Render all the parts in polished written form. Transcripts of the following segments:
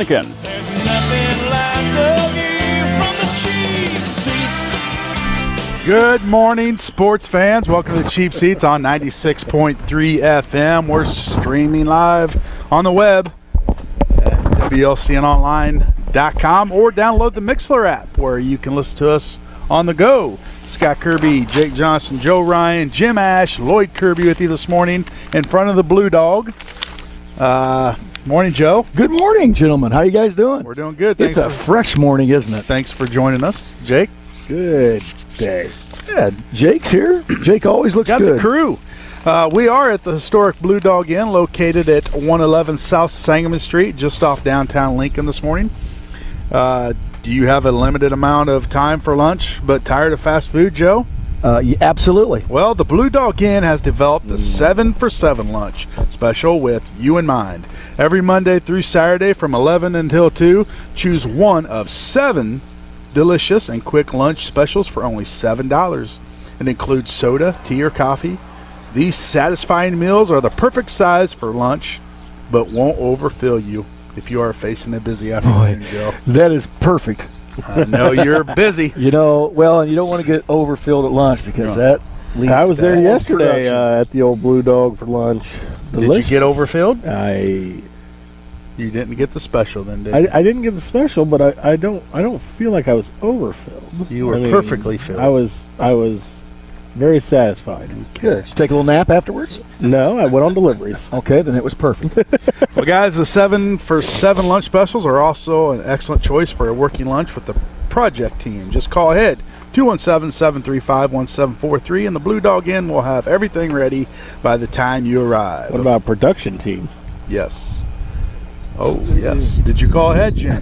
Again. There's nothing like the view from the cheap seats. Good morning, sports fans. Welcome to Cheap Seats on 96.3 FM. We're streaming live on the web at WLCNonline.com or download the Mixler app where you can listen to us on the go. Scott Kirby, Jake Johnston, Joe Ryan, Jim Ash, Lloyd Kirby with you this morning in front of the Blue Dog. Morning, Joe. Good morning, gentlemen. How you guys doing? We're doing good. It's a fresh morning, isn't it? Thanks for joining us. Jake? Good day. Yeah, Jake's here. Jake always looks Got good. the crew. We are at the historic Blue Dog Inn located at 111 South Sangamon Street, just off downtown Lincoln this morning. Do you have a limited amount of time for lunch but tired of fast food, Joe? Yeah, absolutely. Well, the Blue Dog Inn has developed the 7 for 7 lunch special with you in mind. Every Monday through Saturday from 11 until 2, choose one of 7 delicious and quick lunch specials for only $7. It includes soda, tea, or coffee. These satisfying meals are the perfect size for lunch, but won't overfill you if you are facing a busy afternoon, Joe. That is perfect. I know you're busy. You know, well, and you don't want to get overfilled at lunch because that leads I was to there yesterday production. at the old Blue Dog for lunch. Delicious. Did you get overfilled? I You didn't get the special then, did you? I didn't get the special, but I don't feel like I was overfilled. You were perfectly filled. I was very satisfied. Good. Did you take a little nap afterwards? No, I went on deliveries. Okay, then it was perfect. Well, guys, the 7 for 7 lunch specials are also an excellent choice for a working lunch with the project team. Just call ahead, 217-735-1743, and the Blue Dog Inn will have everything ready by the time you arrive. What about production team? Yes. Oh, yes. Did you call ahead, Jim?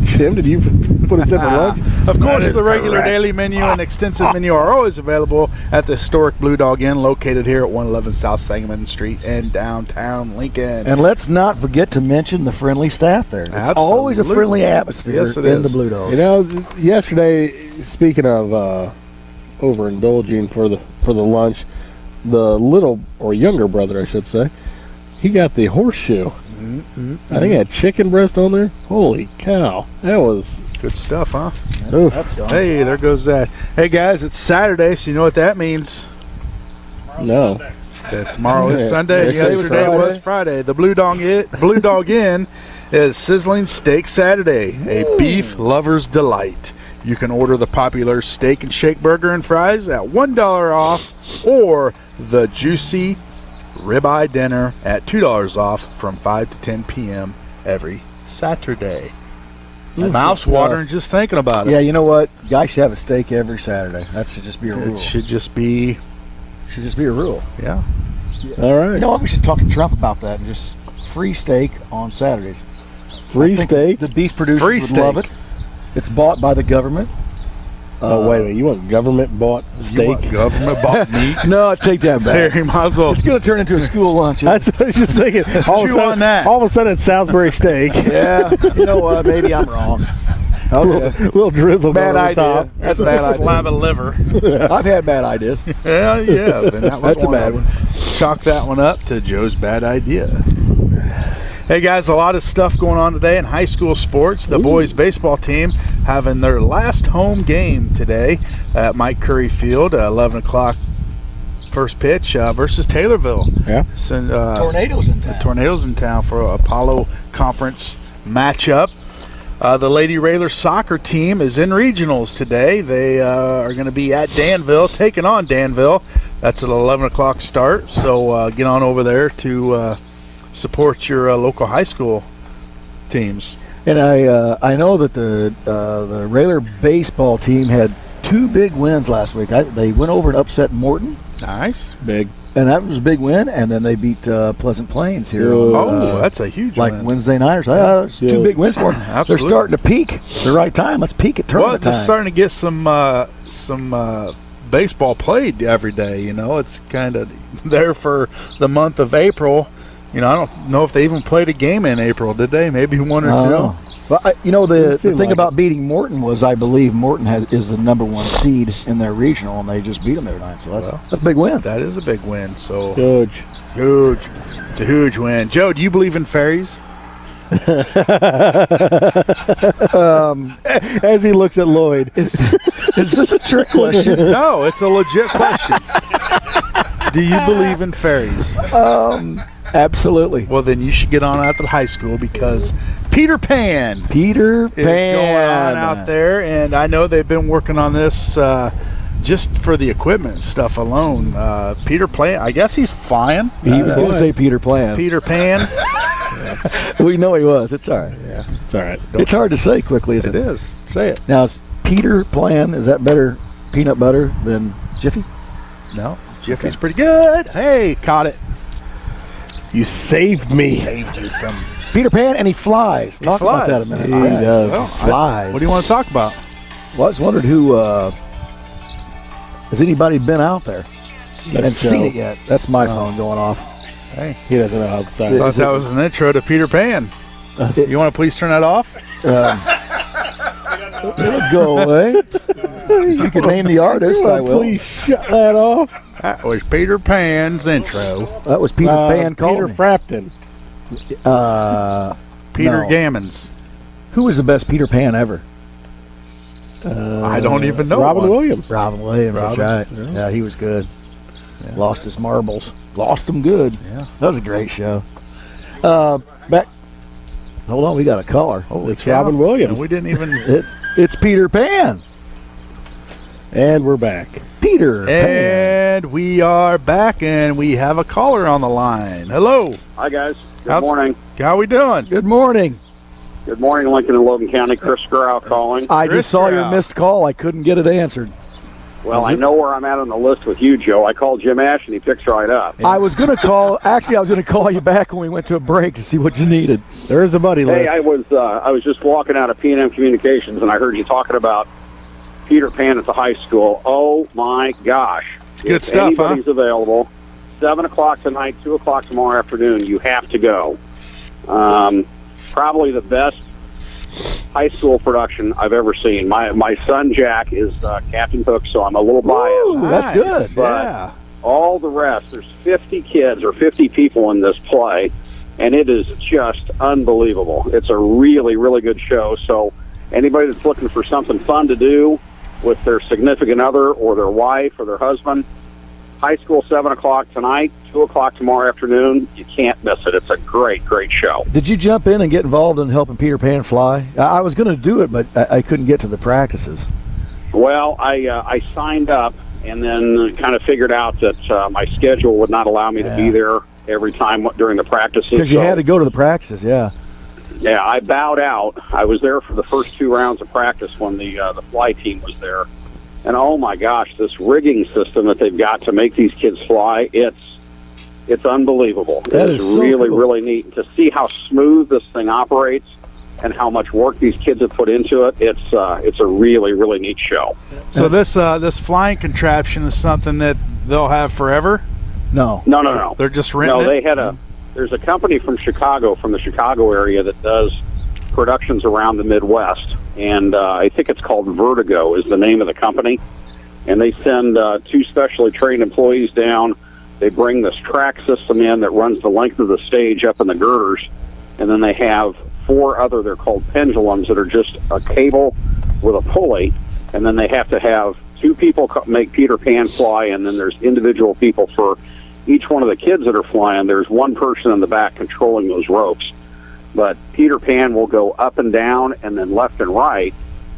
Jim, did you put us in for lunch? Of course, That is the regular correct. daily menu and extensive menu are always available at the historic Blue Dog Inn located here at 111 South Sangamon Street in downtown Lincoln. And let's not forget to mention the friendly staff there. It's always a Absolutely. friendly atmosphere Yes, it in is. the Blue Dog. You know, yesterday, speaking of overindulging for the lunch, the little or younger brother, I should say, he got the horseshoe. I think it had chicken breast on there. Holy cow. That was Good stuff, huh? oof. That's gone. Hey, there goes that. Hey, guys, it's Saturday, so you know what that means. No. That tomorrow is Yeah. Sunday. Yesterday was Yesterday was Friday. Friday. The Blue Dog Inn is Sizzling Steak Saturday, a beef lover's delight. You can order the popular steak and shake burger and fries at $1 off, or the juicy ribeye dinner at $2 off from 5 to 10 p.m. every Saturday. That's Mouth's good stuff. watering just thinking about it. Yeah, you know what? Guys should have a steak every Saturday. That should just be a rule. It should just be, Should just be a rule. yeah. All right. You know what? We should talk to Trump about that and just free steak on Saturdays. Free I think steak? The beef producers Free would steak. love it. It's bought by the government. Oh, wait a minute. You want government-bought You steak? want government bought meat? No, take that back. There, you might as well. It's going to turn into a school lunch. isn't That's what I was just thinking. Chew on that. All of a sudden, it's Salisbury steak. it? Yeah. You know what? Maybe I'm wrong. Okay. little drizzle Bad over the idea. top. That's a bad idea. Slab of liver. I've had bad ideas. Yeah, then that was That's a bad of them. Chalk that one up to Joe's bad idea. Hey guys, a lot of stuff going on today in high school sports. The boys baseball team having their last home game today at Mike Curry Field, 11 o'clock first pitch versus Taylorville. Yeah. Tornadoes in town. Tornadoes in town for a Apollo Conference matchup. The Lady Railers soccer team is in regionals today. They are going to be at Danville, taking on Danville. That's an 11 o'clock start, so get on over there to support your local high school teams. And I know that the Railer baseball team had 2 big wins last week. They went over and upset Morton, Nice. Big. and that was a big win. And then they beat Pleasant Plains here. Oh, that's a huge like win. Wednesday nighters. It's 2 big wins for them. They're Absolutely. starting to peak. It's the right time. Let's peak at Well, tournament they're time. starting to get some baseball played every day. You know, it's kind of there for the month of April. You know, I don't know if they even played a game in April, did they? Maybe one or I don't two. know. Well, the Didn't seem thing like about beating Morton was I believe Morton is the #1 seed in their regional, and they just beat them every night. So that's a big win. That is a big win. So Huge. huge. It's a huge win. Joe, do you believe in fairies? As he looks at Lloyd. Is this a trick question? No, it's a legit question. Do you believe in fairies? Absolutely. Well, then you should get on out to high school because Peter Pan Peter is Pan. going on out there, and I know they've been working on this just for the equipment and stuff alone. Peter Pan, I guess he's flying. He was going to say Peter Pan. Peter Pan. We know he was. It's all right. Yeah, It's all right. It's hard to say quickly, isn't it it? is. Say it. Now, is Peter Pan, is that better peanut butter than Jiffy? No, Jiffy's pretty good. Hey, caught it. You saved me. Saved you from. Peter Pan, and he flies. Talk about that a flies. minute. He does. Well, Flies. What do you want to talk about? Well, I was wondering who, has anybody been out there and seen it yet? That's my phone going off. Hey, He doesn't know how to I say thought that was an intro to Peter Pan. You want to please turn that off? It'll go away. You can name the artist, I will. Please shut that off. That was Peter Pan's intro. That was Peter Pan Peter calling me. Frampton. Peter No. Gammons. Who was the best Peter Pan ever? I don't even know. Robin one. Williams. Robin Williams, that's right. Yeah, he was good. Lost his marbles. Lost them good. Yeah. That was a great show. Back. Hold on, we got a caller. Holy It's cow. Robin Williams. And we didn't even. It's Peter Pan. And we're back. Peter Pan. And we are back, and we have a caller on the line. Hello. Hi, guys. Good How's- morning. How we doing? Good morning. Good morning, Lincoln and Logan County. Chris Scorrow calling. I Chris just saw your Brown. missed call. I couldn't get it answered. Well, I know where I'm at on the list with you, Joe. I called Jim Ash, and he picks right up. I was going to call. Actually, I was going to call you back when we went to a break to see what you needed. There's a buddy list. Hey, I was just walking out of P&M Communications, and I heard you talking about Peter Pan at the high school. Oh, my gosh. Good If stuff, huh? anybody's available, 7 o'clock tonight, 2 o'clock tomorrow afternoon, you have to go. Probably the best high school production I've ever seen. My son, Jack, is Captain Hook, so I'm a little biased. Ooh, that's good. But Yeah. all the rest, there's 50 kids or 50 people in this play, and it is just unbelievable. It's a really, really good show. So anybody that's looking for something fun to do with their significant other or their wife or their husband, high school, 7 o'clock tonight, 2 o'clock tomorrow afternoon, you can't miss it. It's a great, great show. Did you jump in and get involved in helping Peter Pan fly? I was going to do it, but I couldn't get to the practices. Well, I signed up and then kind of figured out that my schedule would not allow me to be there every time during the practices. Because you So, had to go to the practices, yeah. yeah, I bowed out. I was there for the first 2 rounds of practice when the fly team was there. And oh my gosh, this rigging system that they've got to make these kids fly, it's unbelievable. That It's is so really, cool. really neat. To see how smooth this thing operates and how much work these kids have put into it, it's a really, really neat show. So this flying contraption is something that they'll have forever. No. No. They're just renting No, it. they had there's a company from Chicago, from the Chicago area, that does productions around the Midwest, and I think it's called Vertigo is the name of the company, and they send 2 specially trained employees down. They bring this track system in that runs the length of the stage up in the girders, and then they have 4 other, they're called pendulums, that are just a cable with a pulley, and then they have to have 2 people make Peter Pan fly, and then there's individual people for each one of the kids that are flying. There's one person in the back controlling those ropes. But Peter Pan will go up and down and then left and right,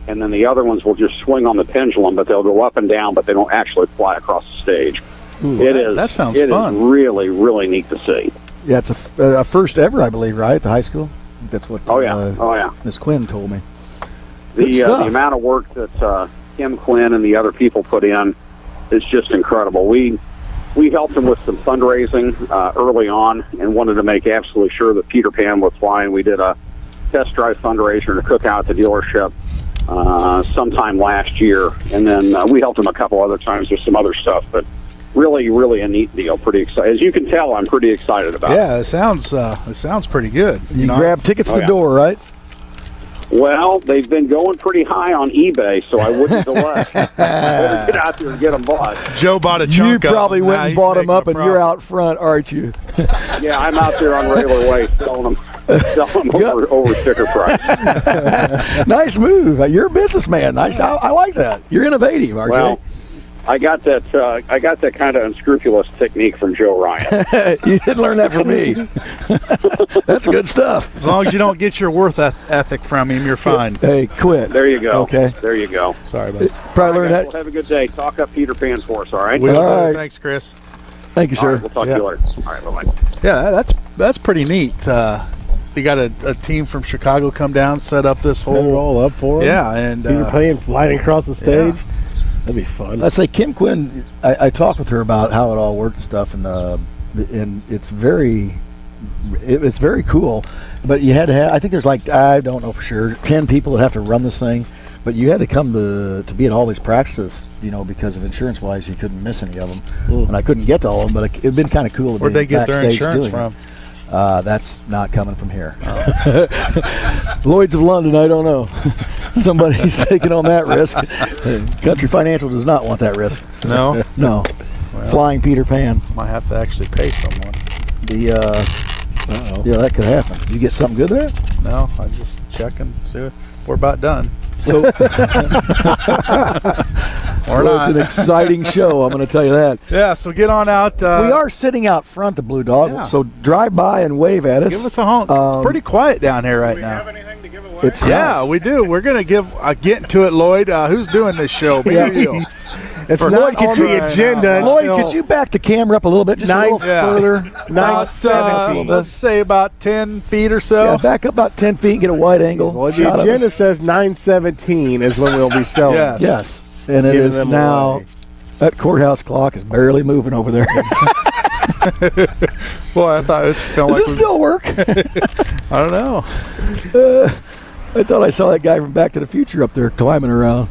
and then the other ones will just swing on the pendulum, but they'll go up and down, but they don't actually fly across the stage. that sounds fun. It is really, really neat to see. Yeah, it's a first ever, I believe, right, at the high school? I think that's what Oh, yeah. Miss Quinn told me. Good The stuff. amount of work that Kim Quinn and the other people put in is just incredible. We helped them with some fundraising early on and wanted to make absolutely sure that Peter Pan was flying. We did a test drive fundraiser and a cookout at the dealership sometime last year, and then we helped them a couple other times with some other stuff. But really, really a neat deal. Pretty excited. As you can tell, I'm pretty excited about it. Yeah, it sounds pretty good. You grab tickets for the door, right? Well, they've been going pretty high on eBay, so I wouldn't delay. Better get out there and get them bought. Joe bought a You chunk of probably them. went Now and he's bought them making up, a and you're profit. out front, aren't you? Yeah, I'm out there on regular way selling them. Sell them over sticker price. Nice move. You're a businessman. Nice. I like that. You're innovative, RJ. Well, I got that kind of unscrupulous technique from Joe Ryan. You didn't learn that from me. That's good stuff. As long as you don't get your worth ethic from him, you're fine. Hey, quit. There you go. Okay. There you go. Sorry, buddy. Probably learned All right, guys, that. well, have a good day. Talk up Peter Pan for us, all right? All right. Thanks, Chris. Thank you, All sir. right, we'll talk to you later. All right, bye-bye. Yeah, that's pretty neat. They got a team from Chicago come down, set up this Set it whole. all up for him. Yeah, and Peter Pan flying across the stage. That'd be fun. I say Kim Quinn. I talked with her about how it all worked and stuff, and it's very cool. But you had to have. I think there's I don't know for sure 10 people that have to run this thing. But you had to come to be at all these practices, because of insurance wise, you couldn't miss any of them. And I couldn't get to all of them, but it'd been kind of cool. Where'd they get their backstage insurance doing from? it. That's not coming from here. Lloyd's of London, I don't know. Somebody's taking on that risk. Country Financial does not want that risk. No. No. Well, Flying Peter Pan. might have to actually pay someone. Yeah, that could happen. Did you get something good there? No, I just check and see. We're about done. So, Or well, it's an exciting show, I'm going to tell you that. Yeah, so get on out. We are sitting out front, the Blue Dog, Yeah. so drive by and wave at us. Give us a honk. It's pretty quiet down here right now. It's Yeah, nice. we do. We're going to get into it, Lloyd. Who's doing this show? Me or you? It's For not Lloyd, on could the you- agenda. Lloyd, until could you back the camera up a little bit, just a little Yeah. further? About, 9:17. let's say about 10 feet or so. Yeah, back up about 10 feet and get a wide angle Well, the shot of agenda us. says 9:17 is when we'll be selling. Yes. Yes, and it Giving is them now. away. That courthouse clock is barely moving over there. Boy, I thought it was feeling Does like it still work? I don't know. I thought I saw that guy from Back to the Future up there climbing around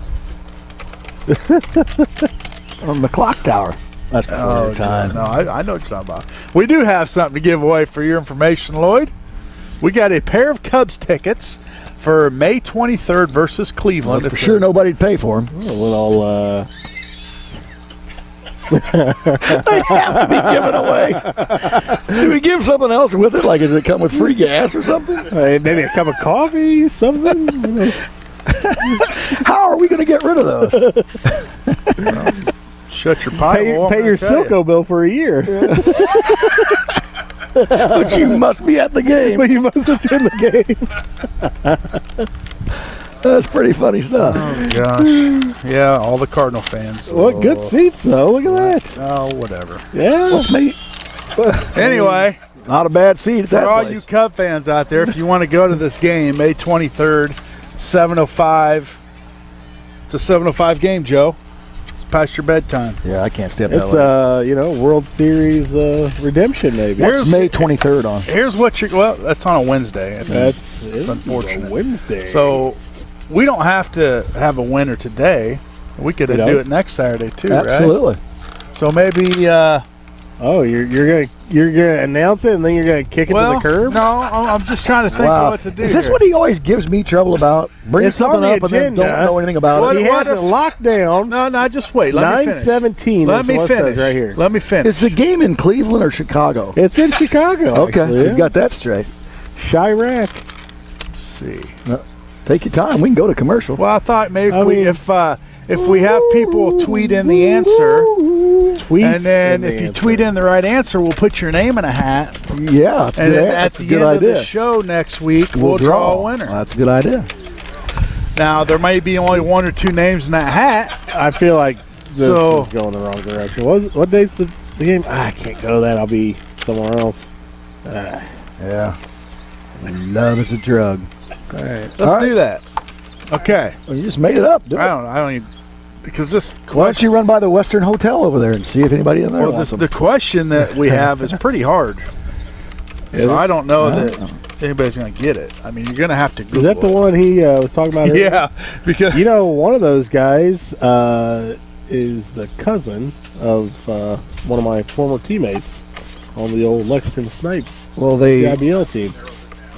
on the clock tower. That's before your time. No, I know what you're talking about. We do have something to give away for your information, Lloyd. We got a pair of Cubs tickets for May 23rd versus Cleveland. That's for sure nobody'd pay for them. A little, They have to be given away. Do we give something else with it? Like, does it come with free gas or something? maybe a cup of coffee, something. Who knows? How are we going to get rid of those? Shut your pipe. Pay your Silco bill for a year. But you must be at the game. But you must attend the game. That's pretty funny stuff. Oh, gosh. Yeah, all the Cardinal fans. What good seats, though. Look at that. Oh, whatever. Yeah. What's me? Anyway, Not a bad seat at for that all place. you Cub fans out there, if you want to go to this game, May 23rd, 7:05. It's a 7:05 game, Joe. It's past your bedtime. Yeah, I can't stay up that It's late. World Series redemption, maybe. What's May 23rd on? Here's what you're. Well, that's on a Wednesday. That's unfortunate. a Wednesday. So we don't have to have a winner today. We could We do don't? it next Saturday too, right? Absolutely. So maybe. you're gonna announce it and then you're gonna kick it to the curb? No, I'm just trying to think of Wow. what to do. Is this here. what he always gives me trouble about? Bring It's something on the up and then agenda. don't know anything about What- it. He what has if- it locked down. No, just wait. Let me finish. 9:17. Let is me what it says finish. right here. Let me finish. Is the game in Cleveland or Chicago? It's in Chicago. Okay, actually, you yeah. got that straight. Chirac. Let's see. Take your time. We can go to commercial. Well, I thought maybe I mean- if we have people tweet in the answer, Tweets and then in the if you answer. tweet in the right answer, we'll put your name in a hat, Yeah, that's a and good, then at that's a the good end idea. of the show next week, we'll draw a winner. That's a good idea. Now there may be only one or two names in that hat. I feel like this So- is going the wrong direction. What date's the game? I can't go that. I'll be somewhere else. Yeah. Love is a drug. All right. Let's All right. do that. Okay. Well, you just made it up. Do it. I don't even because this Why don't you run by the Western Hotel over there and see if anybody in there well, wants them? the question that we have is pretty hard. So I don't know that anybody's going to get it. I mean, you're going to have to Google Is that the it. one he was talking about earlier? Yeah, because You know, one of those guys is the cousin of one of my former teammates on the old Lexington Snipe Well, CIBL team.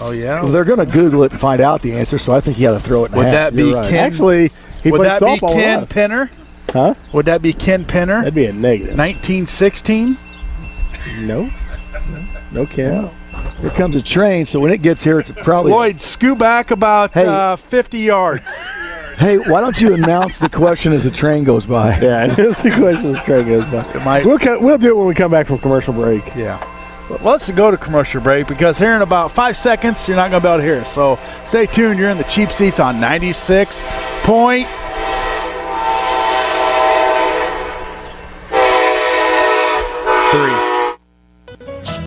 oh yeah, they're going to Google it and find out the answer, so I think you got to throw it in Would the hat. that be You're right. Ken- Actually, he would played that be softball with Ken us. Penner? Huh? Would that be Ken Penner? That'd be a negative. 1916? No. No can. Here comes a train, so when it gets here, it's probably. Lloyd, scoot back about Hey. 50 yards. Hey, why don't you announce the question as the train goes by? Yeah, that's the question as train goes by. might- We'll do it when we come back from commercial break. Yeah. Well, let's go to commercial break because here in about 5 seconds, you're not going to be able to hear us. So stay tuned. You're in the Cheap Seats on 96.3.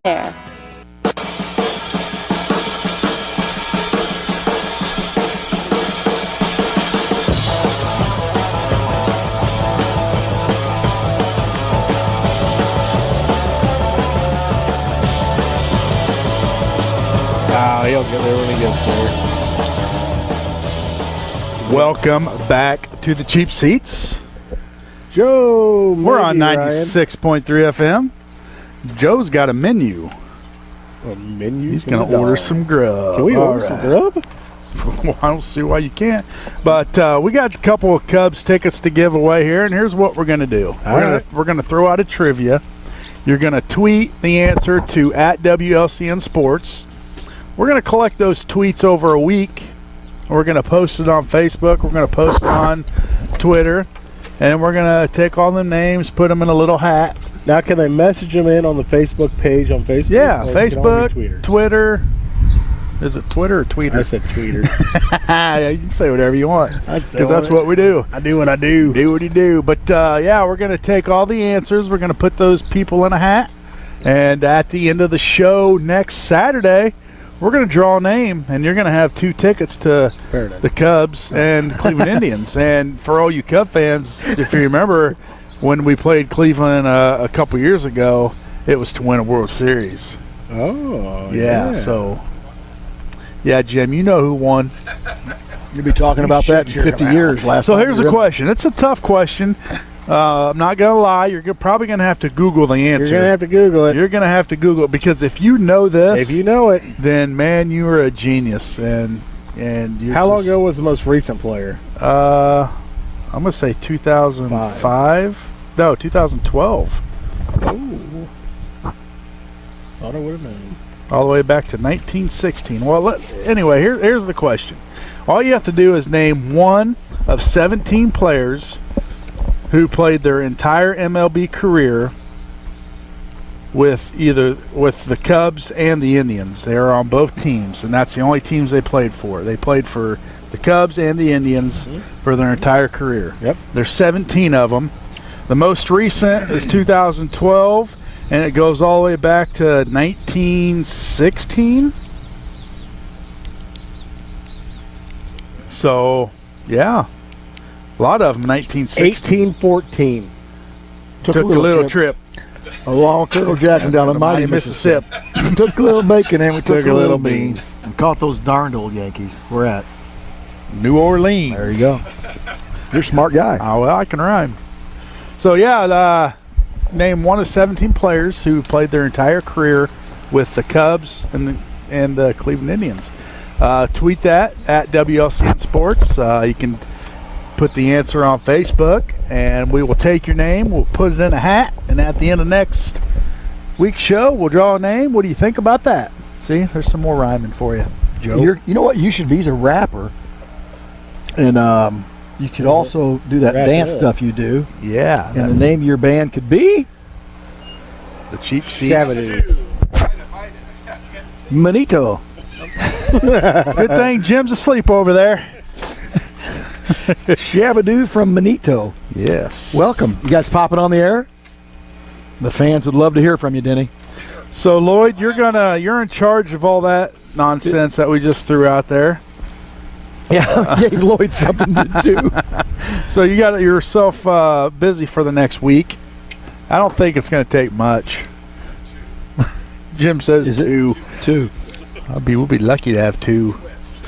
There. Oh, he'll get there when he gets there. Welcome back to the Cheap Seats. Joe, We're on maybe, Ryan. 96.3 FM. Joe's got a menu. A menu. He's from going the to order dog. some grub. Can we All order some right. grub? Well, I don't see why you can't. But we got a couple of Cubs tickets to give away here, and here's what we're going to do. We're going to throw out a trivia. You're going to tweet the answer to @WLCN Sports. We're going to collect those tweets over a week. We're going to post it on Facebook. We're going to post it on Twitter. And we're going to take all the names, put them in a little hat. Now, can they message them in on the Facebook page on Facebook? Yeah, Or is it only Facebook, Twitter? Twitter. Is it Twitter or Tweeter? I said tweeter. Yeah, you can say whatever you want. I'd say Because that's whatever. what we do. I do what I do. Do what you do. But yeah, we're going to take all the answers. We're going to put those people in a hat. And at the end of the show next Saturday, we're going to draw a name. And you're going to have 2 tickets to Paradise. the Cubs and Cleveland Indians. And for all you Cub fans, if you remember when we played Cleveland a couple years ago, it was to win a World Series. Oh, Yeah, so... Yeah, Jim, you know who won. You'll be talking about that in 50 years. Last So time here's you the were in. question. It's a tough question. I'm not going to lie. You're probably going to have to Google the You're answer. going to have to Google it. You're going to have to Google it because if you know this, If you know it. then man, you are a genius. And you're How long just- ago was the most recent player? I'm going to say 2005. No, 2012. Oh. Thought I would have known. All the way back to 1916. Well, anyway, here's the question. All you have to do is name one of 17 players who played their entire MLB career with the Cubs and the Indians. They are on both teams, and that's the only teams they played for. They played for the Cubs and the Indians for their entire career. Yep. There's 17 of them. The most recent is 2012. And it goes all the way back to 1916. So, yeah. A lot of them 1916. 1814. Took a little trip. Along Turtle Jackson down in mighty Mississippi. Mississippi. Took a little bacon and we took a little beans. beans. And caught those darned old Yankees. We're at. New Orleans. There you go. You're a smart guy. Oh, well, I can rhyme. So, yeah, name one of 17 players who played their entire career with the Cubs and the Cleveland Indians. Tweet that at WLCN Sports. You can put the answer on Facebook, and we will take your name. We'll put it in a hat, and at the end of next week's show, we'll draw a name. What do you think about that? See, there's some more rhyming for you, Joe. You know what you should be? He's a rapper. And you could also do that Rap dance it up. stuff you do. Yeah, And the name of your band could be the Cheap Seats. Shabadoo. Manito. Good thing Jim's asleep over there. Shabadoo from Manito. Yes. Welcome. You guys popping on the air? The fans would love to hear from you, Denny. So Lloyd, you're in charge of all that nonsense that we just threw out there. Yeah, gave Lloyd something to do. So you got yourself busy for the next week. I don't think it's going to take much. Jim says Is it? 2. 2. We'll be lucky to have 2.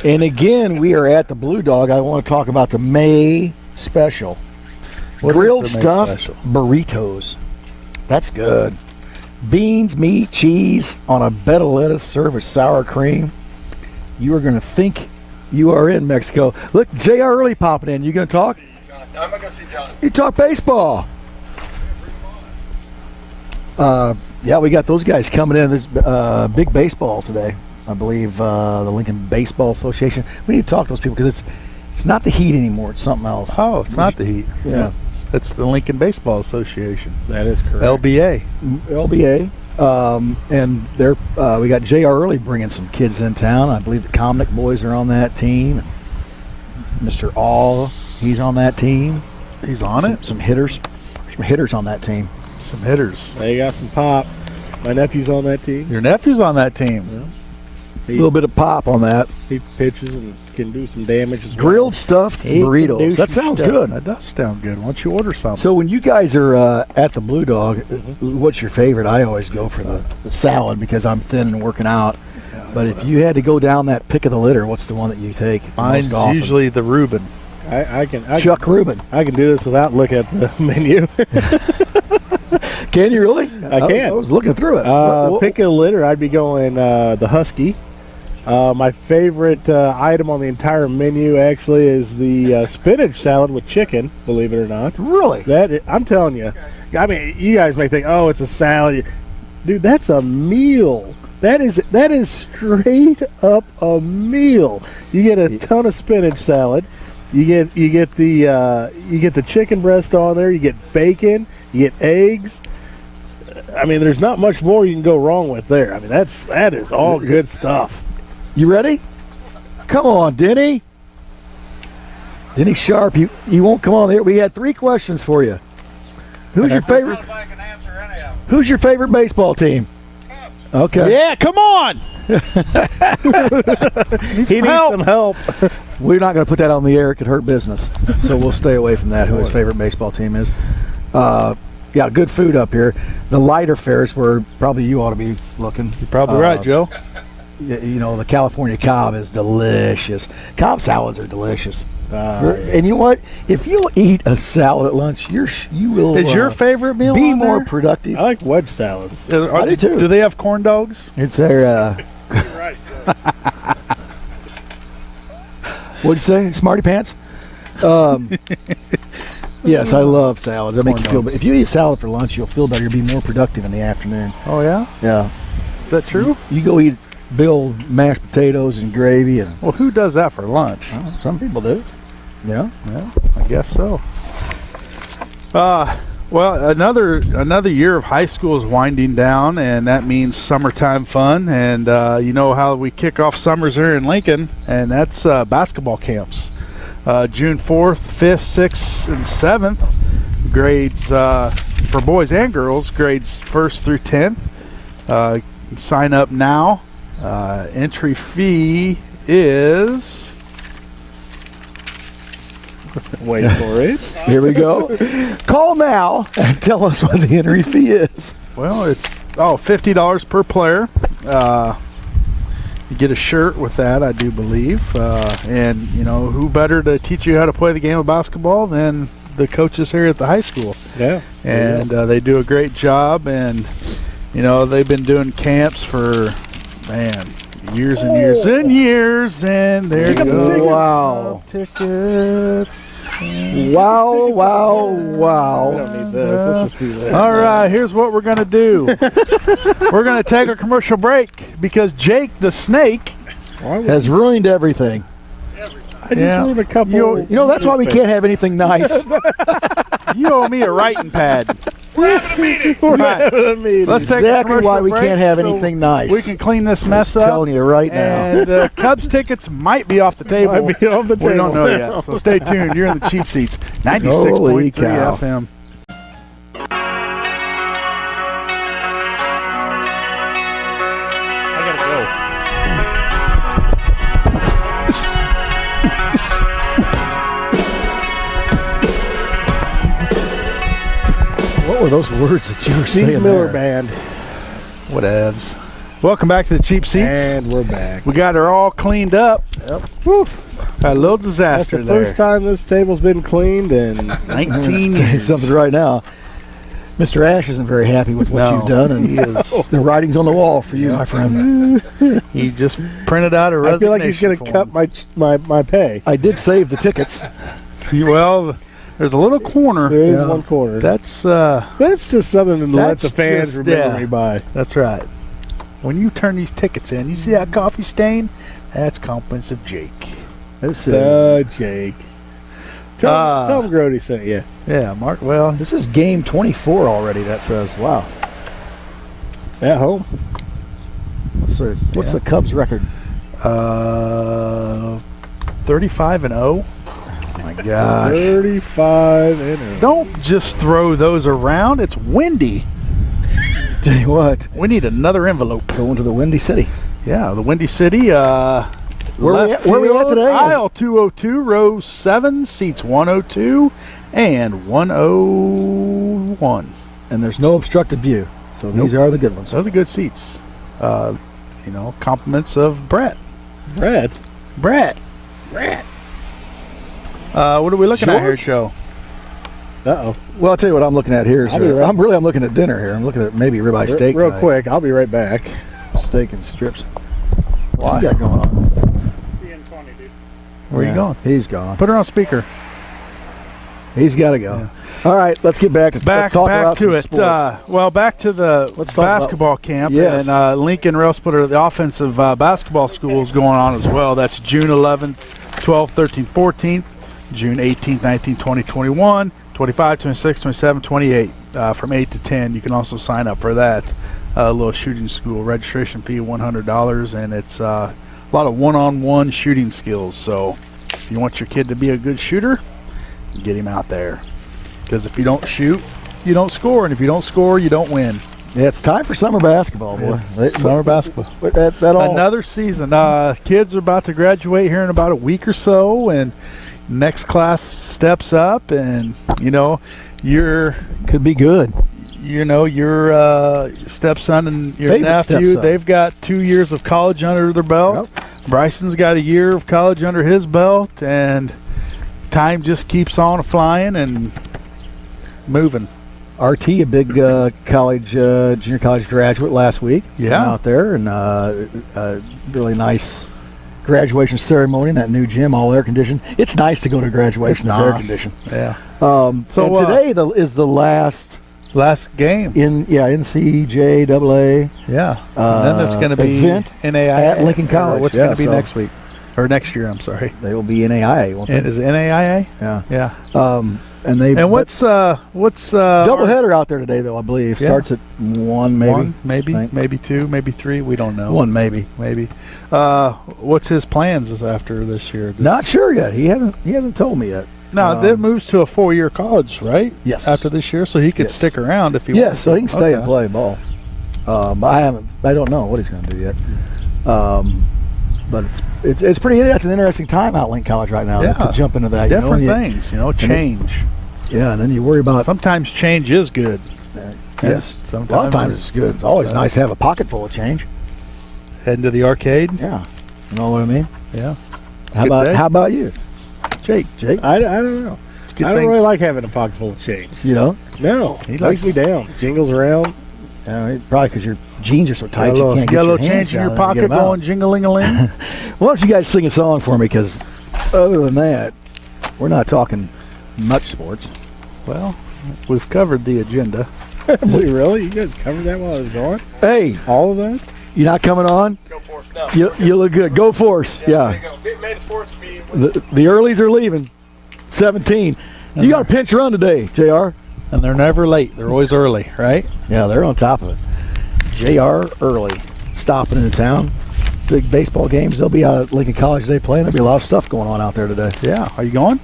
And again, we are at the Blue Dog. I want to talk about the May special. What is Grilled the May stuffed special? burritos. That's good. Beans, meat, cheese on a bed of lettuce served with sour cream. You are going to think you are in Mexico. Look, J.R. Early popping in. You going to talk? I'm not going to see John. You talk baseball. Yeah, we got those guys coming in. There's big baseball today. I believe the Lincoln Baseball Association. We need to talk to those people because it's not the Heat anymore. It's something else. Oh, it's not the Heat. Yeah. It's the Lincoln Baseball Association. That is correct. LBA. LBA. And they're we got J.R. Early bringing some kids in town. I believe the Comnic boys are on that team. Mr. All, he's on that team. He's on it. Some hitters. Some hitters on that team. Some hitters. They got some pop. My nephew's on that team. Your nephew's on that team. Yeah. A little bit of pop on that. He pitches and can do some damage as well. Grilled stuffed He can do burritos. That some sounds stuff. good. That does sound good. Why don't you order something? So when you guys are at the Blue Dog, what's your favorite? I always go for the salad because I'm thin and working out. But if you had to go down that pick of the litter, what's the one that you take Mine's most often? usually the Reuben. I can Chuck Reuben. I can do this without looking at the menu. Can you really? I can. I was looking through it. Pick a litter. I'd be going the Husky. My favorite item on the entire menu actually is the spinach salad with chicken. Believe it or not, Really? I'm telling you. I mean, you guys may think, "Oh, it's a salad." Dude, that's a meal. That is straight up a meal. You get a ton of spinach salad. You get the chicken breast on there. You get bacon. You get eggs. I mean, there's not much more you can go wrong with there. I mean, that is all good stuff. You ready? Come on, Denny. Denny Sharp, you won't come on here. We had 3 questions for you. Who's your favorite? Who's your favorite baseball team? Okay. Yeah, come on. He needs some help. We're not going to put that on the air. It could hurt business. So we'll stay away from that, who his favorite baseball team is. Yeah, good food up here. The lighter fares where probably you ought to be looking. You're probably right, Joe. You know, the California Cobb is delicious. Cobb salads are delicious. And you know what? If you'll eat a salad at lunch, you will. Is your favorite meal be on more there? productive? I like wedge salads. I do too. Do they have corn dogs? It's their. What'd you say, Smarty Pants? Yes, I love salads. They make you feel better. If you eat salad for lunch, you'll feel better. You'll be more productive in the afternoon. Oh, yeah? Yeah. Is that true? You go eat big old mashed potatoes and gravy, and Well, who does that for lunch? some people do. Yeah. Yeah, I guess so. Well, another year of high school is winding down, and that means summertime fun. And you know how we kick off summers here in Lincoln, and that's basketball camps. June 4th, 5th, 6th, and 7th, grades for boys and girls, grades 1st through 10th. Sign up now. Entry fee is... Wait for it. Here we go. Call now and tell us what the entry fee is. Well, it's $50 per player. You get a shirt with that, I do believe. And, you know, who better to teach you how to play the game of basketball than the coaches here at the high school. Yeah. And they do a great job. And, you know, they've been doing camps for, man, years and years and years. And there you go. Wow. Tickets. Wow, wow, I wow. don't need this. Let's just do this. All right, here's what we're going to do. We're going to take a commercial break because Jake the Snake Has ruined everything. I just ruined a couple. You know, that's why we can't have anything nice. You owe me a writing pad. We're having a meeting. Let's take a Exactly commercial why we break can't have so anything nice. We can clean this mess I'm up. telling you right now. And Cubs tickets might be off the table. Might be off the We don't table know now. yet. So stay tuned. You're in the cheap seats. 96.3 Holy cow. FM. I gotta go. What were those words that you were Steve saying Miller there? Band. Whatevs. Welcome back to the cheap seats. And we're back. We got her all cleaned up. Yep. Whew. Had a little That's disaster the there. first time this table's been cleaned in 19 Tell you years. something right now. Mr. Ash isn't very happy with what No, you've done, and he is. the writing's on the wall for you, my friend. He just printed out a I resignation feel like he's going to form. cut my pay. I did save the tickets. Well, There's a little corner. There is Yeah. one corner. That's just something to let that's the fans just- remember yeah. me by. That's right. When you turn these tickets in, you see that coffee stain? That's compliments of Jake. This is Jake. Tell him Grody sent you. Yeah, Mark. Well, this is game 24 already. That says, wow. At home. What's the Cubs record? 35-0. Oh my gosh. 35 and Don't just throw those around. It's windy. Tell you what, We need another envelope. going to the Windy City. Yeah, the Windy City. Where we at today? Aisle 202, row 7, seats 102 and 101. And there's no obstructed view. So these are the good ones. Those are good seats. Compliments of Brett. Brett. What are we looking at here, Joe? Uh-oh. Well, I'll tell you what I'm looking at here. I'll be right- I'm looking at dinner here. I'm looking at maybe ribeye steak. Real tonight. quick, I'll be right back. Steak and strips. What's he got going on? Where are you going? He's gone. Put her on speaker. He's got to go. All right, let's get back to let's talk about to some it. sports. Back to the Let's talk basketball camp. Yes. And Lincoln Railsplitter, the offensive basketball school is going on as well. That's June 11th, 12th, 13th, 14th, June 18th, 19th, 20, 21, 25, 26, 27, 28, from 8 to 10. You can also sign up for that. A little shooting school. Registration fee $100, and it's a lot of one-on-one shooting skills. So if you want your kid to be a good shooter, get him out there. Because if you don't shoot, you don't score. And if you don't score, you don't win. Yeah, it's time for summer basketball, boy. Summer basketball. That all. Another season. Kids are about to graduate here in about a week or so, and next class steps up, and your could be good. your stepson and your Favorite nephew, stepson. they've got 2 years of college under their belt. Bryson's got a year of college under his belt, and time just keeps on flying and moving. RT, a big junior college graduate last week. Yeah. Went out there and really nice graduation ceremony in that new gym, all air conditioned. It's nice to go to graduation that's air Nice. conditioned. Yeah. So today is the last game. NCJAA Yeah. And then it's going to be event NAIA at Lincoln College. What's Yeah, going to be so- next week or next year? I'm sorry. They will be NAIA, won't they? Is it NAIA? Yeah. Yeah. And What's double header out there today, though, I believe. Yeah. Starts at 1, maybe. One, maybe, Think. maybe 2, maybe 3. We don't know. 1, maybe. maybe. What's his plans after this year? Not sure yet. He hasn't told me yet. No, that moves to a 4-year college, right? Yes. After this year, so he could Yes. stick around if he Yeah, wants. so he can stay and Okay. play ball. But I don't know what he's going to do yet. But it's pretty. That's an interesting time out Lincoln College right now Yeah. to jump into that. Different you know, things, change. Yeah, and then you worry about. Sometimes change is good. Yes, Sometimes a lot of times it's good. It's always nice to have a pocket full of change. Heading to the arcade. Yeah, you know what I mean. Yeah. How Good day. about you, Jake? I don't know. Good I don't things. really like having a pocket full of change. You know, No. He It likes- likes me down. Jingles around. probably because your jeans are so tight you can't You get got a your little hands change in your down there to get pocket 'em out. going jingling-a-ling. Why don't you guys sing a song for me? Because other than that, we're not talking much sports. Well, we've covered the agenda. We really? You guys covered that while I was gone? Hey, All of that? you not coming on? Go Force. No. You look good. Go Force. Yeah. There you go. May the Force be with The earlies are leaving. 17. You got a pinch run today, JR. And they're never late. They're always early, right? Yeah, they're on top of it. JR early. Stopping in town. Big baseball games. They'll be out at Lincoln College today playing. There'll be a lot of stuff going on out there today. Yeah. Are you going?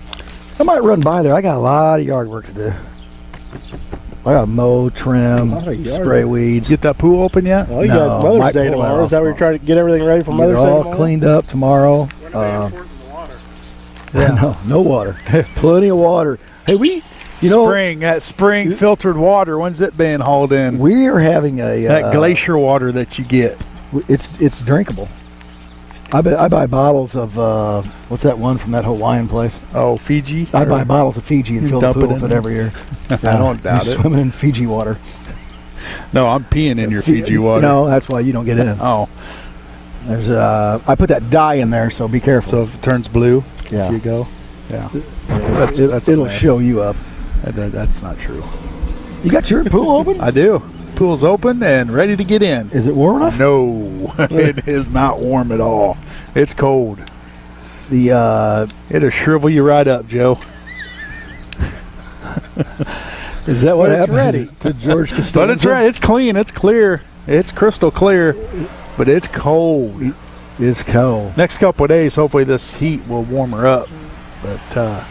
I might run by there. I got a lot of yard work to do. I got to mow, trim, A lot of yard spray weeds. Get that pool open yet? Well, you No, got Mother's might Day pull that tomorrow. off Is that where you're trying to get everything ready for Get Mother's it Day all tomorrow? cleaned up tomorrow. No water. Plenty of water. Hey, That spring filtered water. When's it being hauled in? we are having a That glacier water that you get. It's drinkable. I buy bottles of what's that one from that Hawaiian place? Oh, Fiji? I buy bottles of Fiji and You fill the dump it pool in with it there? every year. I don't doubt You're it. Swimming in Fiji water. No, I'm peeing in your Fiji water. No, that's why you don't get in. Oh, There's I put that dye in there, so be careful. so if it turns blue, Yeah. you go. Yeah. It'll show you up. That's not true. You got your pool open? I do. Pool's open and ready to get in. Is it warm enough? No, it is not warm at all. It's cold. It'll shrivel you right up, Joe. Is that what But it's happened ready. to George Costanza? But it's right. It's clean. It's clear. It's crystal clear. But it's cold. It's cold. Next couple of days, hopefully this heat will warm her up. But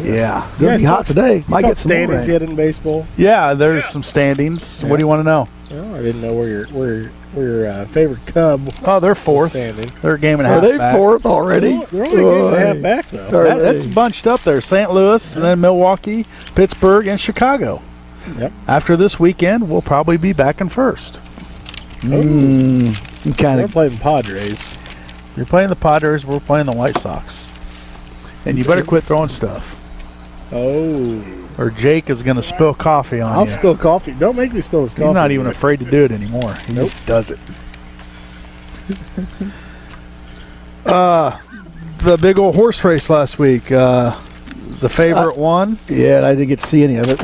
yeah, Gonna be hot today. Might get some more standings rain. yet in baseball. yeah. There's some standings. What do you want to know? Oh, I didn't know where your favorite Cub Oh, they're was fourth. standing. They're a game and a Are half they back. fourth already? They're only a game and a half back though. Are That's they? bunched up there. St. Louis, and then Milwaukee, Pittsburgh, and Chicago. Yep. After this weekend, we'll probably be back in first. Kind They're of. playing Padres. You're playing the Padres. We're playing the White Sox. And you better quit throwing stuff, Oh, or Jake is going to spill coffee on I'll you. spill coffee. Don't make me spill this coffee. He's not even afraid to do it anymore. He Nope. just does it. The big old horse race last week. The favorite one. Yeah, and I didn't get to see any of it.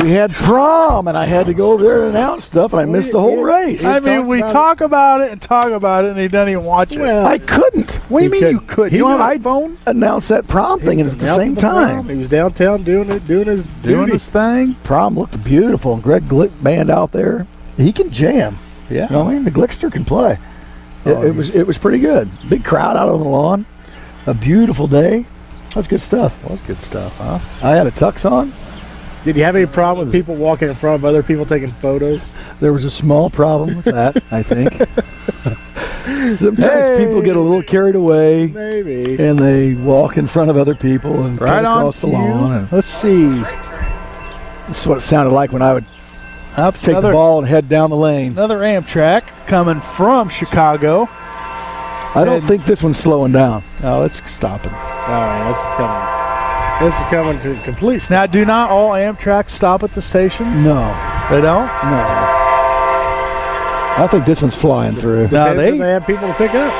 We had prom, and I had to go over there and announce stuff, and I missed the whole race. I mean, we talk about it, and he doesn't even watch it. Well, I couldn't. What do you he mean you could- couldn't? he You don't knew- have a phone? Announce that prom thing, and it was at the same time. He was downtown doing his Doing duty. his thing? Prom looked beautiful, and Greg Glick band out there. He can jam. Yeah. You know what I mean? The Glickster can play. Oh, It was pretty good. Big crowd out on the lawn. A beautiful day. That's good stuff. That was good stuff, huh? I had a tux on. Did you have any problem with people walking in front of other people taking photos? There was a small problem with that, I think. Sometimes people get a little carried away, Maybe. and they walk in front of other people and Right cut on across the cue. lawn. And Let's see. that's what it sounded like when I would Up take the ball and head down the lane. Another Amtrak coming from Chicago. I don't think this one's slowing down. No, it's stopping. All right, this is coming. This is coming to complete. Now, do not all Amtrak stop at the station? No, They don't? no. I think this one's flying through. No, They they. have people to pick up.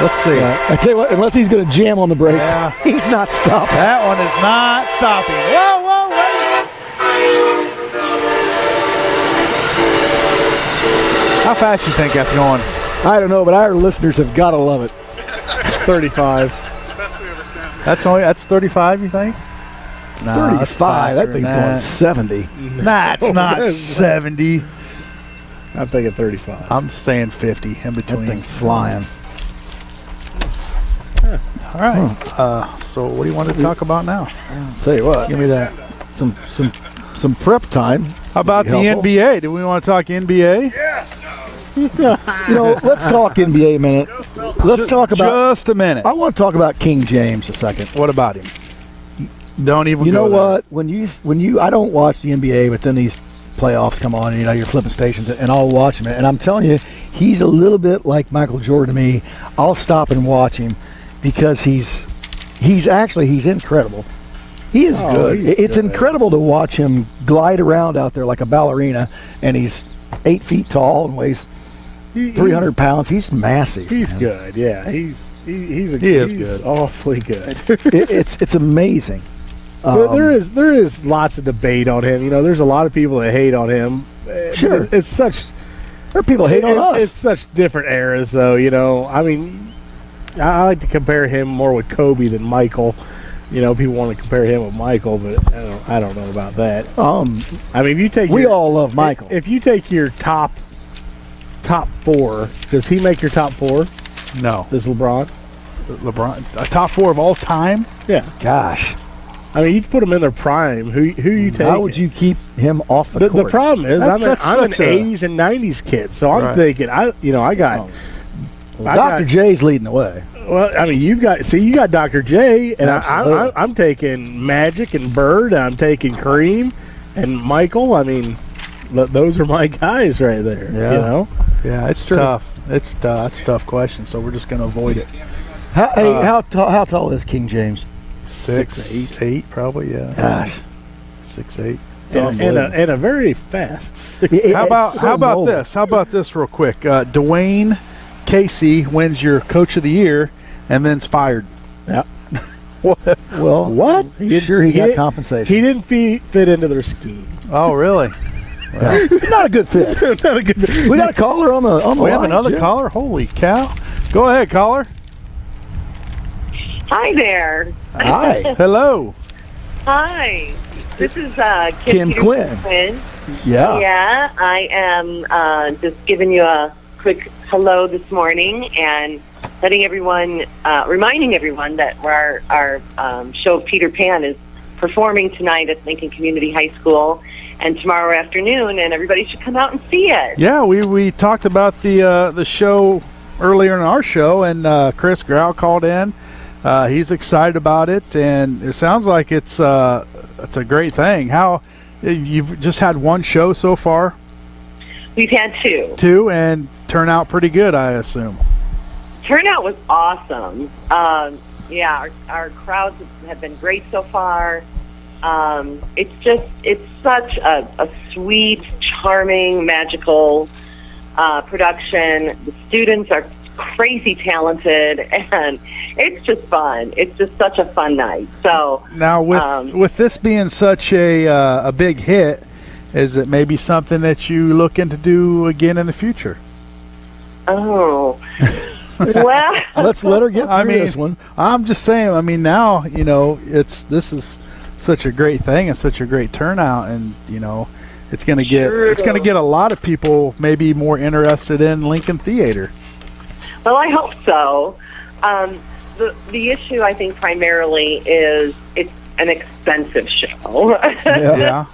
Let's see. I tell you what, unless he's going to jam on the brakes, Yeah. he's not stopping. That one is not stopping. Whoa, whoa, wait. How fast you think that's going? I don't know, but our listeners have got to love it. 35. That's 35, you think? Nah, that's 35. That faster thing's than going that. 70. That's not 70. I'm thinking 35. I'm saying 50 in That between. thing's flying. All right. So what do you want to talk about now? Tell you what, Give me that. some prep time. How about the Helpful. NBA? Do we want to talk NBA? You know, let's talk NBA a minute. Let's talk about. Just a minute. I want to talk about King James a second. What about him? Don't even. You go know there. what? When you, I don't watch the NBA, but then these playoffs come on, and you're flipping stations, and I'll watch him. And I'm telling you, he's a little bit like Michael Jordan to me. I'll stop and watch him because he's incredible. He is good. he's It's good. incredible to watch him glide around out there like a ballerina, and he's 8 feet tall and weighs 300 pounds. He's massive. He's good. Yeah, he's He is good. Awfully good. It's amazing. There is lots of debate on him. There's a lot of people that hate on him. Sure. It's such. There are people hate on us. It's such different eras, though. I mean, I like to compare him more with Kobe than Michael. People want to compare him with Michael, but I don't know about that. I mean, if you take we all love Michael. If you take your top four, does he make your top four? No. Does LeBron? A top 4 of all time? Yeah. Gosh, I mean, you put him in their prime. Who you take? how would you keep him off the The court? problem is, I'm That's an such a- 80s and 90s kid, so I'm Right. thinking, I got. I Dr. got- J's leading the way. Well, I mean, you got Dr. J, and Absolutely. I'm taking Magic and Bird. I'm taking Kareem and Michael. I mean, those are my guys right there. Yeah. Yeah, it's tough. It's a tough question, so we're just going to avoid it. How tall is King James? 6'8", probably, yeah. Gosh, 6'8". And a very fast. Six. It- How about it's so mobile. this? How about this real quick? Dwayne Casey wins your Coach of the Year and then's fired. Yeah. Well, What? Sure, he got compensation. He didn't fit into their scheme. Oh, really? Not a good fit. Not a good. We got a caller on the We have line, another Jim. caller? Holy cow. Go ahead, caller. Hi there. Hi. Hello. Hi. This is Kim Peterson Quinn. Quinn. Yeah. Yeah, I am just giving you a quick hello this morning and letting everyone, reminding everyone that our show Peter Pan is performing tonight at Lincoln Community High School and tomorrow afternoon, and everybody should come out and see it. Yeah, we talked about the show earlier in our show, and Chris Grau called in. He's excited about it, and it sounds like it's a great thing. How you've just had one show so far? We've had two. Two, and turn out pretty good, I assume. Turnout was awesome. Yeah, our crowds have been great so far. It's such a sweet, charming, magical production. The students are crazy talented, and it's just fun. It's just such a fun night. So now, with this being such a big hit, is it maybe something that you looking to do again in the future? Oh, well, Let's let her get through this one. I'm just saying. I mean, now this is such a great thing and such a great turnout, and it's going to get a lot of people maybe more interested in Lincoln Theater. well, I hope so. The issue, I think, primarily is it's an expensive show. Yeah.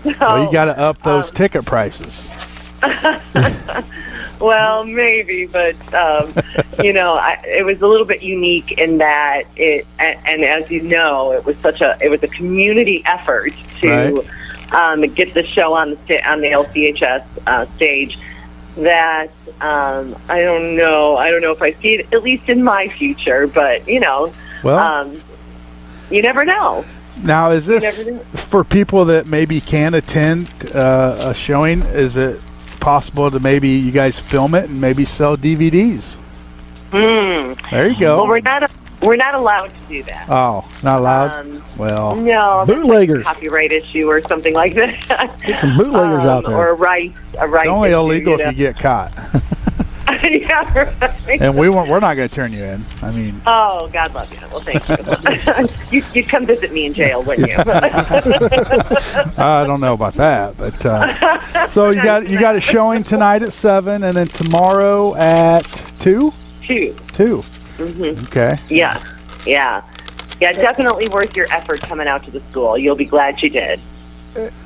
So, Well, you got to up those ticket prices. well, maybe, but it was a little bit unique in that and as you know, it was a community effort to get the show on the LCHS stage. That I don't know if I see it at least in my future, but Well, you never know. now is You this never know. for people that maybe can attend a showing? Is it possible to maybe you guys film it and maybe sell DVDs? There you go. Well, we're not allowed to do that. Oh, not allowed? Well, No, that's Bootleggers. like a copyright issue or something like that. Get some bootleggers out there. Or a right. it's only issue, illegal if you get caught. yeah, right. And we're not going to turn you in. I mean, Oh, God love you. Well, thank you. You'd come visit me in jail, wouldn't you? I don't know about that, but so you got a showing tonight at 7, and then tomorrow at 2. 2. 2. Mm-hmm. Okay. Yeah. Definitely worth your effort coming out to the school. You'll be glad you did.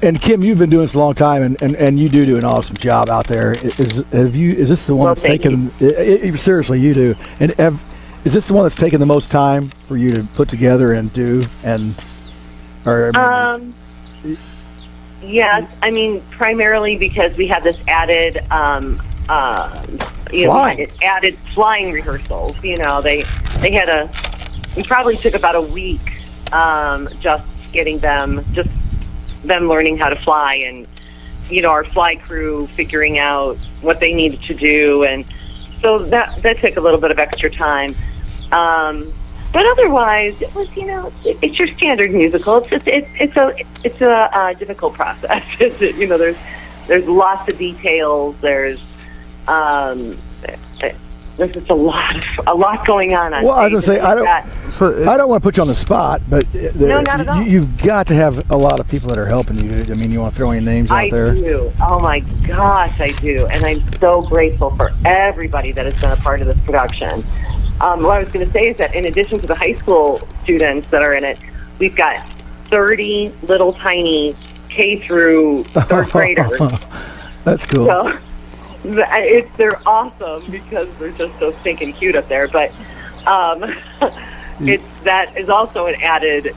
And Kim, you've been doing this a long time, and you do an awesome job out there. Is this the one Well, that's taken? Seriously, you do. And is this the one that's taken the most time for you to put together and do? Yes, I mean primarily because we have this added, Flying. added flying rehearsals. They had we probably took about a week, just getting them learning how to fly, and our fly crew figuring out what they needed to do, and so that took a little bit of extra time. But otherwise, it was it's your standard musical. It's a difficult process. There's lots of details. There's just a lot going on. Well, I was going to say, I don't want to put you on the spot, but No, not at all. You've got to have a lot of people that are helping you. I mean, you want to throw any names out there? I do. Oh my gosh, I do, and I'm so grateful for everybody that has been a part of this production. What I was going to say is that in addition to the high school students that are in it, we've got 30 little tiny K through third graders. That's cool. So they're awesome because they're just so stinking cute up there. But that is also an added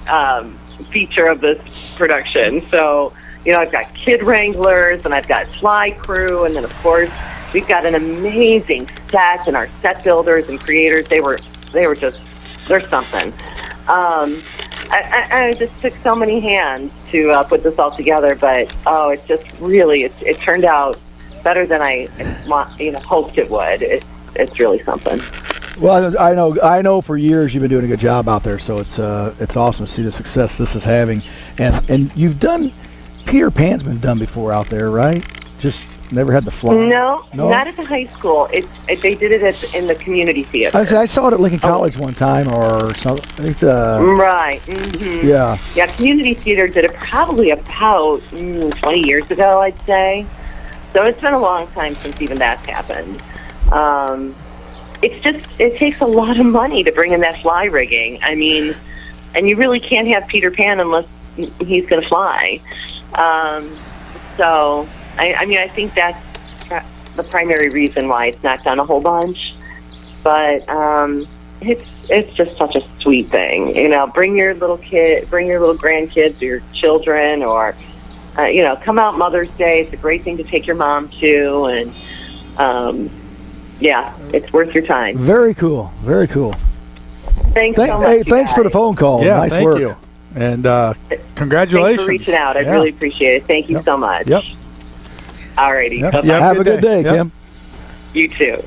feature of this production. So I've got kid wranglers and I've got fly crew, and then of course we've got an amazing set, and our set builders and creators. They're something. I just took so many hands to put this all together, but it just really it turned out better than I hoped it would. It's really something. Well, I know. For years you've been doing a good job out there, so it's awesome to see the success this is having, and you've done. Peter Pan's been done before out there, right? Just never had the fly. No, not at the high school. They did it in the community theater. I saw it at Lincoln College one time, or something. Right. Mm-hmm. Yeah. Yeah, community theater did it probably about 20 years ago, I'd say. So it's been a long time since even that's happened. It takes a lot of money to bring in that fly rigging. I mean, and you really can't have Peter Pan unless he's going to fly. So, I think that's the primary reason why it's not done a whole bunch. But it's just such a sweet thing. Bring your little grandkids or your children, or come out Mother's Day. It's a great thing to take your mom to, and yeah, it's worth your time. Very cool. Very cool. Thanks so much. Hey, thanks for the phone call. Yeah, nice thank work. you. And congratulations. Thanks for reaching out. I really appreciate it. Thank you so much. Yep. Alrighty. Yep. Bye-bye. Have a good day, Yep. Kim. You too.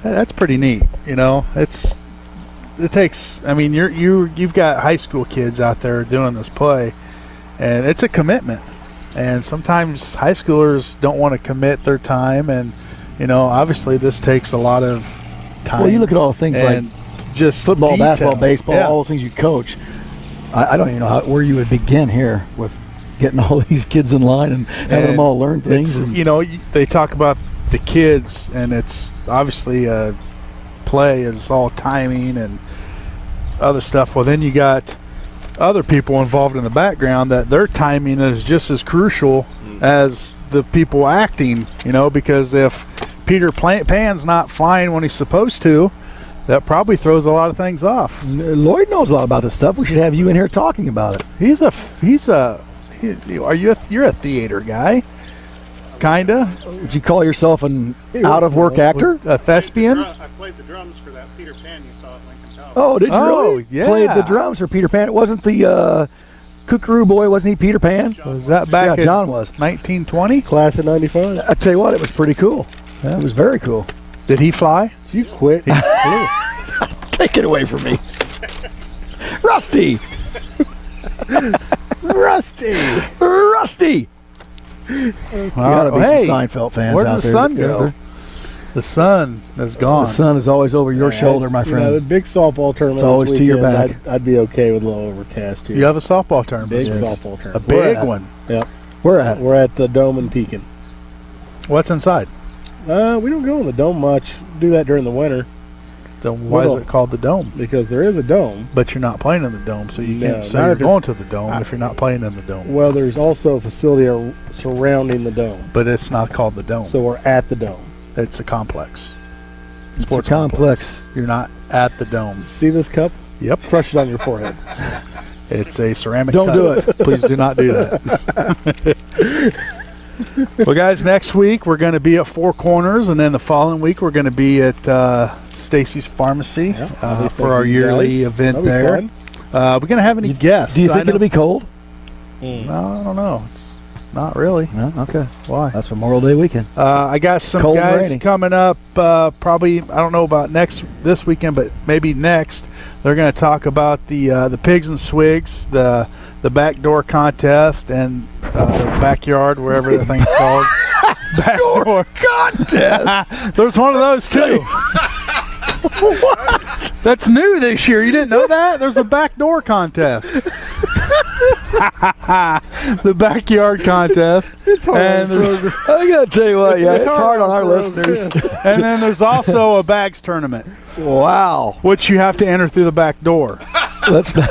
That's pretty neat. It takes. I mean, you've got high school kids out there doing this play, and it's a commitment. And sometimes high schoolers don't want to commit their time, and obviously this takes a lot of time. Well, you look at all the things like just football, detail. basketball, baseball, Yeah. all those things you coach. I don't even know where you would begin here with getting all these kids in line and having them all learn things. They talk about the kids, and it's obviously play is all timing and other stuff. Well, then you got other people involved in the background that their timing is just as crucial as the people acting, because if Peter Pan's not flying when he's supposed to, that probably throws a lot of things off. Lloyd knows a lot about this stuff. We should have you in here talking about it. You're a theater guy, kinda. Would you call yourself an out-of-work actor? A thespian? I played the drums for that Peter Pan you saw at Lincoln College. Oh, did you Oh, really? yeah. Played the drums for Peter Pan. It wasn't the Kookaroo Boy, wasn't he Peter Pan? Was that back Yeah, in John was. 1920? Class of 95. I tell you what, it was pretty cool. Yeah, it was very cool. Did he fly? You quit. Take it away from me. Rusty! Rusty! You gotta be some Seinfeld fans where out did the there. sun go? The sun is gone. The sun is always over your shoulder, my friend. The big softball tournament. It's always this to your weekend, back. I'd be okay with a little overcast here. You have a softball tournament. Big this week. softball A tournament. big at? one. Yep. Where at? We're at the Dome in Pekin. What's inside? We don't go in the dome much. Do that during the winter Then why is it called the Dome? because there is a dome. But you're not playing in the Dome, so you No, can't say not you're if it's- going to the Dome if you're not playing in the Dome. Well, there's also a facility surrounding the dome, But it's not called the Dome. so we're at the dome. It's a complex. It's a complex. You're not at the Dome. See this cup? Yep. Crush it on your forehead. It's a ceramic Don't cup. do it. Please do not do that. Well, guys, next week we're going to be at Four Corners, and then the following week we're going to be at Stacy's Pharmacy for our yearly event there. We're going to have any guests? Do you think it'll be cold? No, I don't know. It's not really. No? Okay. Why? That's Memorial Day weekend. I got some Cold and guys rainy. coming up. Probably I don't know about this weekend, but maybe next. They're going to talk about the pigs and swigs, the backdoor contest, and the backyard, wherever the thing's called. Backdoor contest. There's one of those too. What? That's new this year. You didn't know that? There's a backdoor contest. The backyard contest. It's hard. And there's, I gotta tell you what, it's hard on our listeners. and then there's also a bags tournament, Wow. which you have to enter through the back door. Let's not,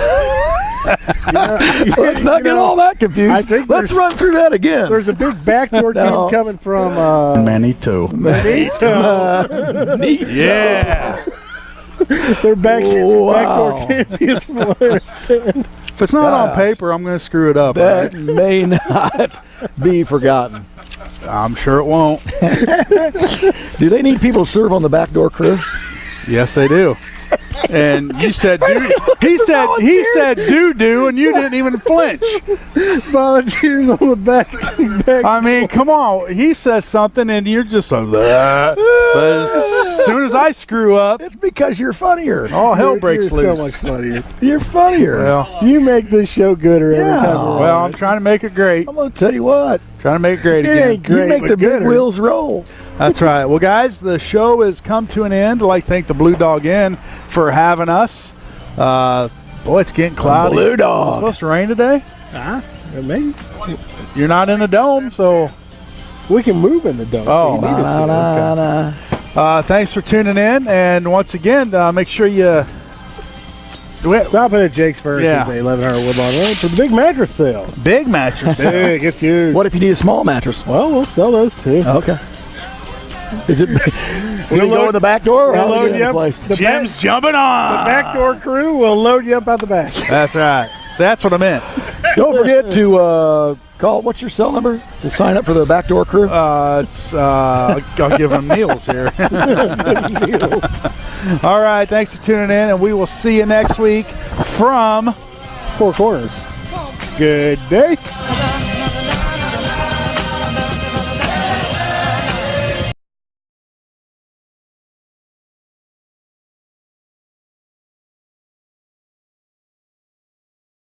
let's not get all that I confused. think Let's run through that again. There's a big backdoor No. team coming from Manitou. Neat. Yeah. They're Wow. backdoor champions from what I understand. If it's not on Gosh. paper, I'm going to screw it up. That may not be forgotten. I'm sure it won't. Do they need people to serve on the backdoor crew? Yes, they do. And you said doo. He said doo doo, and you didn't even flinch. Volunteers on the I mean, come on. He says something, and you're just like, "Bleh." But as soon as I screw up, It's because you're funnier. all hell breaks You're loose. so much funnier. You're funnier. Well, You make this show gooder every Yeah. time. we're well, on I'm it. trying to make it great. I'm going to tell you what. Trying to make it great It again. ain't great, you make but the big gooder. wheels roll. That's right. Well, guys, the show has come to an end. I'd like to thank the Blue Dog Inn for having us. Boy, it's getting cloudy. Blue It's Dog. supposed to rain today. Maybe You're not in the dome, so we can move in the dome. Oh. We need it to. Na-na-na. thanks for tuning in. And once again, make sure you. Stop it at Jake's Furnishings, Yeah. 1100 Woodlawn Road for the big mattress sale. Big mattress. Big, it's huge. What if you need a small mattress? Well, we'll sell those too. Okay. Is it? Will you go in the back door or We'll how do load you get in you the up. place? The Jim's jumping on. backdoor crew will load you up out the back. That's right. That's what I meant. Don't forget to call. What's your cell number to sign up for the backdoor crew? I'll give them meals here. All right. Thanks for tuning in, and we will see you next week from Four Corners. Good day.